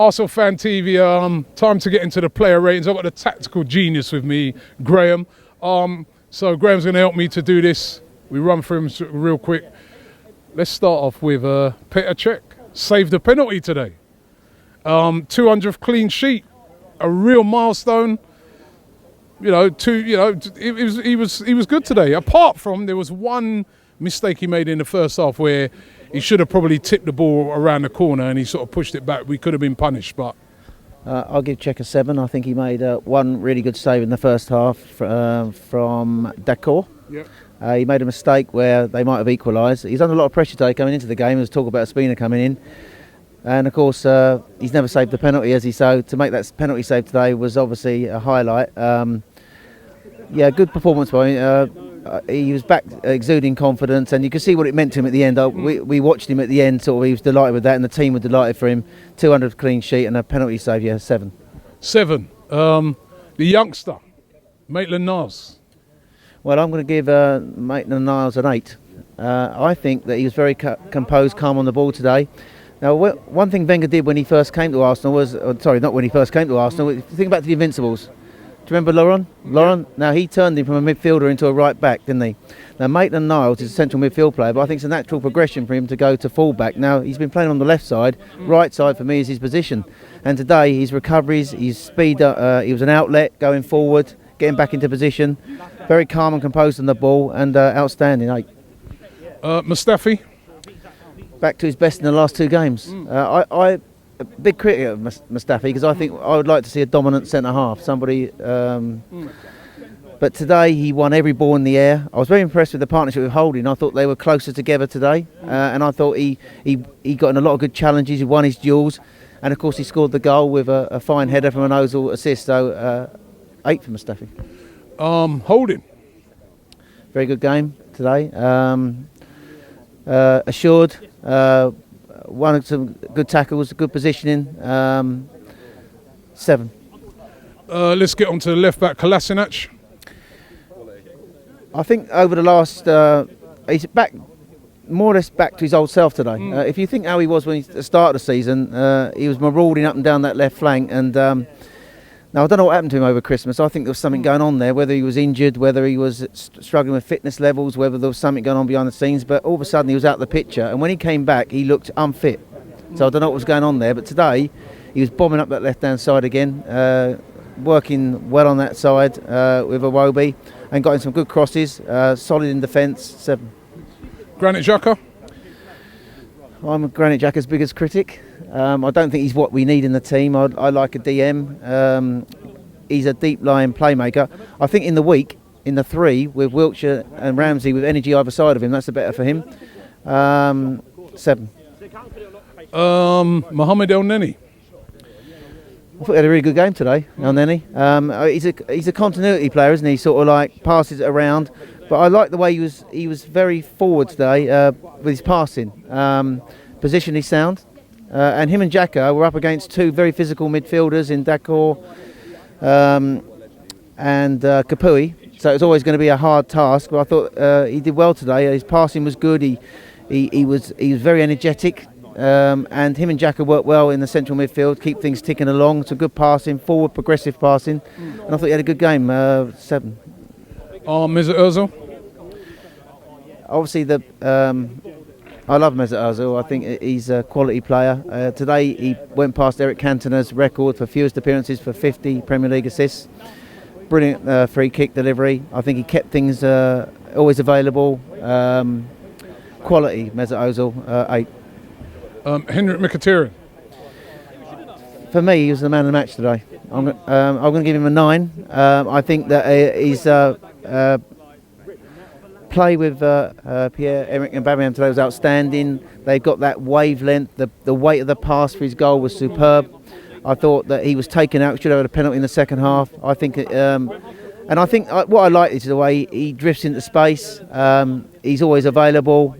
ArsenalFanTV, time to get into the player ratings. I've got the tactical genius with me, Graham. So Graham's going to help me to do this. We run through them real quick. Let's start off with Petr Cech. Saved a penalty today. 200th clean sheet. A real milestone. He was good today. Apart from there was one mistake he made in the first half where he should have probably tipped the ball around the corner and he sort of pushed it back. We could have been punished, but I'll give Cech a 7. I think he made one really good save in the first half from Dakor. Yep. He made a mistake where they might have equalised. He's under a lot of pressure today coming into the game. There's talk about Spina coming in. And of course, he's never saved the penalty, has he? So to make that penalty save today was obviously a highlight. Good performance by him. He was back exuding confidence, and you could see what it meant to him at the end. We watched him at the end, sort of. He was delighted with that, and the team were delighted for him. 200 clean sheet and a penalty save. 7. 7. The youngster, Maitland-Niles. Well, I'm going to give Maitland-Niles an 8. I think that he was very composed, calm on the ball today. Now, one thing Wenger did when he first came to Arsenal was, not when he first came to Arsenal. If you think back to the Invincibles. Do you remember Laurent? Yeah. Now, he turned him from a midfielder into a right back, didn't he? Now, Maitland-Niles is a central midfield player, but I think it's a natural progression for him to go to full back. Now, he's been playing on the left side. Right side, for me, is his position. And today, his recoveries, his speed, he was an outlet going forward, getting back into position. Very calm and composed on the ball, and outstanding, 8. MUSFTAFI? Back to his best in the last 2 games. I'm a big critic of MUSFTAFI because I think I would like to see a dominant centre-half, somebody. But today he won every ball in the air. I was very impressed with the partnership with Holding. I thought they were closer together today, and I thought he got in a lot of good challenges. He won his duels, and of course he scored the goal with a fine header from an Ozil assist. So 8 for MUSFTAFI. Holding. Very good game today. Assured. One some good tackles, good positioning. 7. Let's get on to the left back, Kolasinac. I think over the last, he's back, more or less back to his old self today. If you think how he was when he started the season, he was marauding up and down that left flank. And now I don't know what happened to him over Christmas. I think there was something going on there, whether he was injured, whether he was struggling with fitness levels, whether there was something going on behind the scenes. But all of a sudden he was out of the picture, and when he came back, he looked unfit. So I don't know what was going on there. But today he was bombing up that left-hand side again, working well on that side with Auba, and got in some good crosses. Solid in defence. 7. Granit Xhaka? I'm Granit Xhaka's biggest critic. I don't think he's what we need in the team. I like a DM. He's a deep-lying playmaker. I think in the week, in the 3, with Wiltshire and Ramsey with energy either side of him, that's the better for him. 7. Mohamed El Neni. I thought he had a really good game today, El Neni. He's a continuity player, isn't he? Sort of like passes it around. But I like the way he was very forward today with his passing. Positionally sound. And him and Xhaka were up against 2 very physical midfielders in Dakor and Kapui. So it's always going to be a hard task. But I thought he did well today. His passing was good. He was very energetic. And him and Xhaka worked well in the central midfield, keep things ticking along. It's a good passing, forward progressive passing. And I thought he had a good game. 7. Mesut Ozil? Obviously, I love Mesut Ozil. I think he's a quality player. Today he went past Eric Cantona's record for fewest appearances for 50 Premier League assists. Brilliant free kick delivery. I think he kept things always available. Quality, Mesut Ozil, 8. Henrik Mkhitaryan? For me, he was the man of the match today. I'm going to give him a 9. I think that he's play with Pierre-Emerick and Aubameyang today was outstanding. They've got that wavelength. The weight of the pass for his goal was superb. I thought that he was taken out. Should have had a penalty in the second half. I think, and I think what I like is the way he drifts into space. He's always available.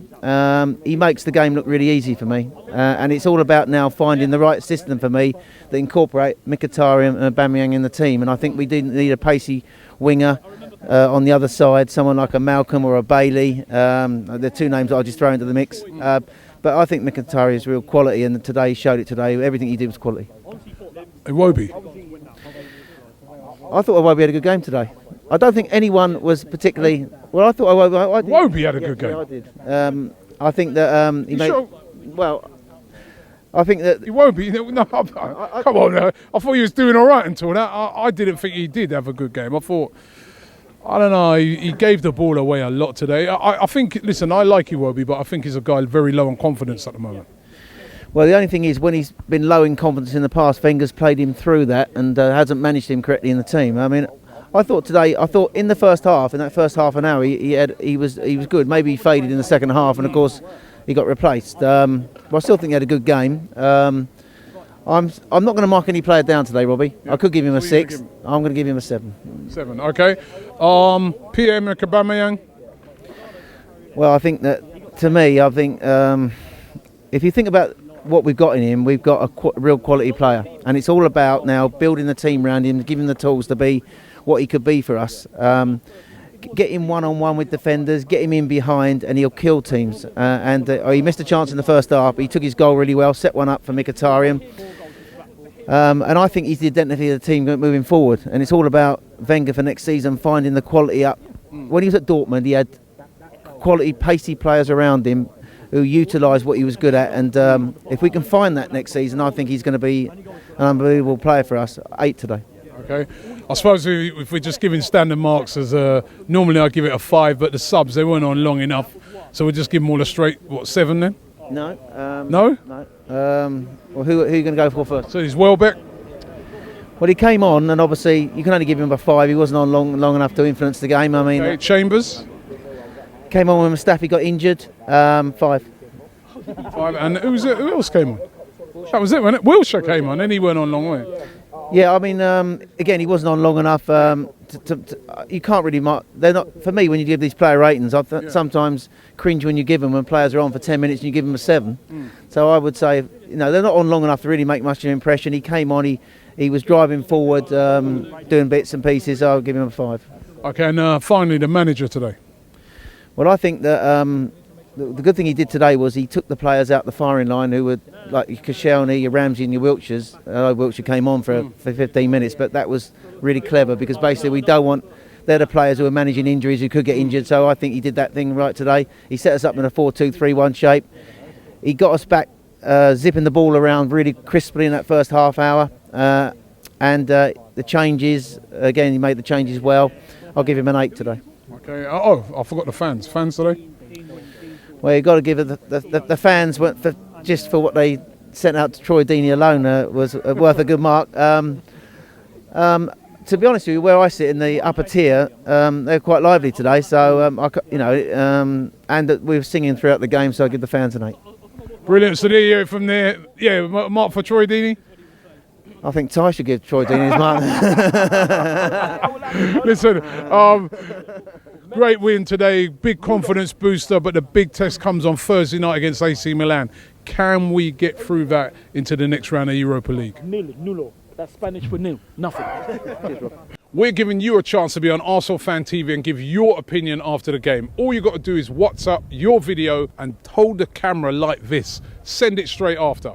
He makes the game look really easy for me. And it's all about now finding the right system for me that incorporate Mkhitaryan and Aubameyang in the team. And I think we do need a pacey winger. On the other side, someone like a Malcolm or a Bailey. The 2 names I just throw into the mix. But I think Mkhitaryan is real quality, and today he showed it today. Everything he did was quality. Iwobi. I thought Auba had a good game today. I don't think anyone was particularly... Well, I thought Auba... Iwobi had a good game. Yeah, I did. I think that he made... Sure? Well, I think that... Iwobi, no, come on now. I thought he was doing all right until that. I didn't think he did have a good game. I thought... I don't know, he gave the ball away a lot today. I think, listen, I like Iwobi, but I think he's a guy very low on confidence at the moment. Well, the only thing is, when he's been low in confidence in the past, Wenger's played him through that and hasn't managed him correctly in the team. I mean, I thought in the first half, in that first half an hour, he was good. Maybe he faded in the second half, and of course, he got replaced. But I still think he had a good game. I'm not going to mark any player down today, Robbie. Yeah. I could give him a 6. I'm going to give him a 7. 7, okay. Pierre-Emerick Aubameyang. Well, I think that, to me, if you think about what we've got in him, we've got a real quality player, and it's all about now building the team around him, giving him the tools to be what he could be for us. Get him one-on-one with defenders, get him in behind, and he'll kill teams. He missed a chance in the first half, but he took his goal really well, set one up for Mkhitaryan. And I think he's the identity of the team moving forward. And it's all about Wenger for next season finding the quality up. When he was at Dortmund, he had quality, pacey players around him who utilised what he was good at. And if we can find that next season, I think he's going to be an unbelievable player for us. 8 today. Okay. I suppose if we're just giving standard marks, as normally I give it a 5, but the subs, they weren't on long enough. So we'll just give them all a straight, 7 then? No. No? No. Well, who are you going to go for first? So he's Welbeck. Well, he came on, and obviously you can only give him a 5. He wasn't on long enough to influence the game. I mean, okay. Chambers came on when MUSFTAFI got injured. 5. 5. And who else came on? That was it, wasn't it? Wilshere came on, and he went on long way. Yeah, I mean, again, he wasn't on long enough. You can't really mark. They're not, for me, when you give these player ratings, I sometimes cringe when you give them when players are on for 10 minutes and you give them a 7. So I would say, they're not on long enough to really make much of an impression. He came on, he was driving forward, doing bits and pieces. So I'll give him a 5. Okay, and finally, the manager today. Well, I think that the good thing he did today was he took the players out the firing line who were like your Koscielny, your Ramsey and your Wiltshires. Wiltshire came on for 15 minutes, but that was really clever because basically we don't want... They're the players who are managing injuries who could get injured, so I think he did that thing right today. He set us up in a 4-2-3-1 shape. He got us back zipping the ball around really crisply in that first half hour. And the changes, again, he made the changes well. I'll give him an 8 today. Okay. Oh, I forgot the fans. Fans today? Well, you've got to give it the fans just for what they sent out to Troy Deeney alone was worth a good mark. To be honest with you, where I sit in the upper tier, they're quite lively today. So and we were singing throughout the game, so I give the fans an 8. Brilliant. So there you hear it from there. Yeah, mark for Troy Deeney. I think Ty should give Troy Deeney his mark. Listen, great win today, big confidence booster, but the big test comes on Thursday night against AC Milan. Can we get through that into the next round of Europa League? Nulo. That's Spanish for nil. Nothing. We're giving you a chance to be on ArsenalFanTV and give your opinion after the game. All you got to do is WhatsApp your video and hold the camera like this. Send it straight after.